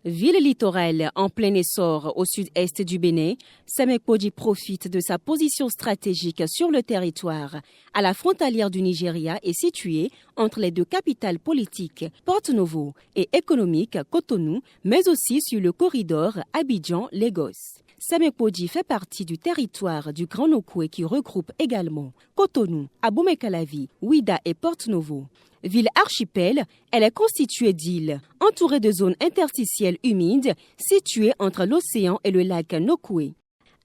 Ville littorale en plein essor au sud-est du Bénin, Semekpodji profite de sa position stratégique sur le territoire. À la frontalière du Nigeria est située entre les deux capitales politiques, Porto-Novo, et économiques, Cotonou, mais aussi sur le corridor Abidjan-Lagos. Semekpodji fait partie du territoire du Grand Nokoué qui regroupe également Cotonou, Abomey-Calavi, Ouidah et Porto-Novo. Ville archipel, elle est constituée d'îles, entourée de zones interstitielles humides situées entre l'océan et le lac Nokoué.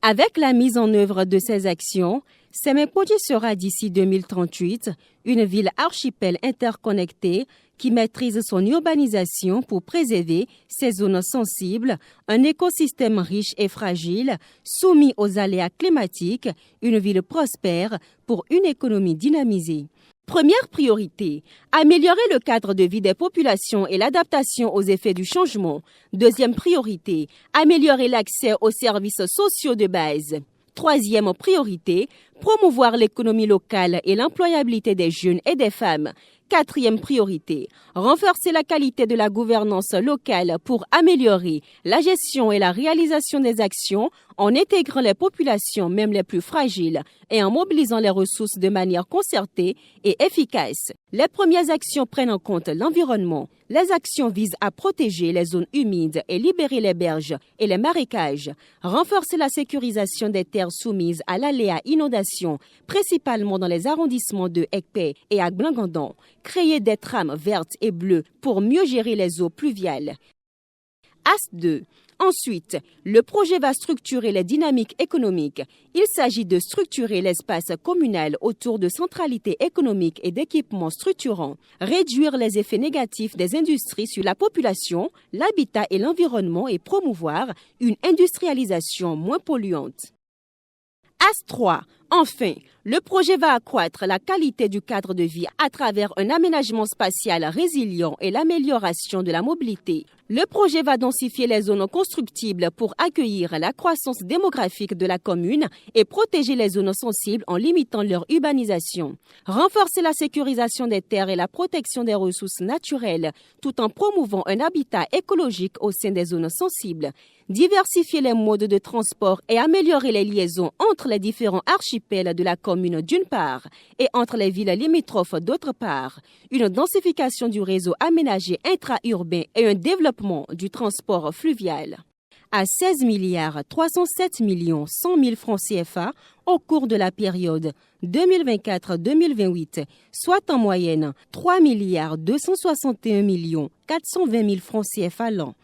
Avec la mise en œuvre de ces actions, Semekpodji sera d'ici 2038 une ville archipel interconnectée qui maîtrise son urbanisation pour préserver ses zones sensibles, un écosystème riche et fragile, soumis aux aléas climatiques, une ville prospère pour une économie dynamisée. Première priorité, améliorer le cadre de vie des populations et l'adaptation aux effets du changement. Deuxième priorité, améliorer l'accès aux services sociaux de base. Troisième priorité, promouvoir l'économie locale et l'employabilité des jeunes et des femmes. Quatrième priorité, renforcer la qualité de la gouvernance locale pour améliorer la gestion et la réalisation des actions en intégrant les populations, même les plus fragiles, et en mobilisant les ressources de manière concertée et efficace. Les premières actions prennent en compte l'environnement. Les actions visent à protéger les zones humides et libérer les berges et les marécages, renforcer la sécurisation des terres soumises à l'aléa inondation, principalement dans les arrondissements de Ekpé et Agblangandan, créer des trames vertes et bleues pour mieux gérer les eaux pluviales. As 2. Ensuite, le projet va structurer les dynamiques économiques. Il s'agit de structurer l'espace communal autour de centralités économiques et d'équipements structurants, réduire les effets négatifs des industries sur la population, l'habitat et l'environnement et promouvoir une industrialisation moins polluante. As 3. Enfin, le projet va accroître la qualité du cadre de vie à travers un aménagement spatial résilient et l'amélioration de la mobilité. Le projet va densifier les zones constructibles pour accueillir la croissance démographique de la commune et protéger les zones sensibles en limitant leur urbanisation. Renforcer la sécurisation des terres et la protection des ressources naturelles tout en promouvant un habitat écologique au sein des zones sensibles. Diversifier les modes de transport et améliorer les liaisons entre les différents archipels de la commune d'une part et entre les villes limitrophes d'autre part. Une densification du réseau aménagé intra-urbain et un développement du transport fluvial. À 16 milliards 307 millions 100 000 francs CFA au cours de la période 2024-2028, soit en moyenne 3 milliards 261 millions 420 000 francs CFA l'an.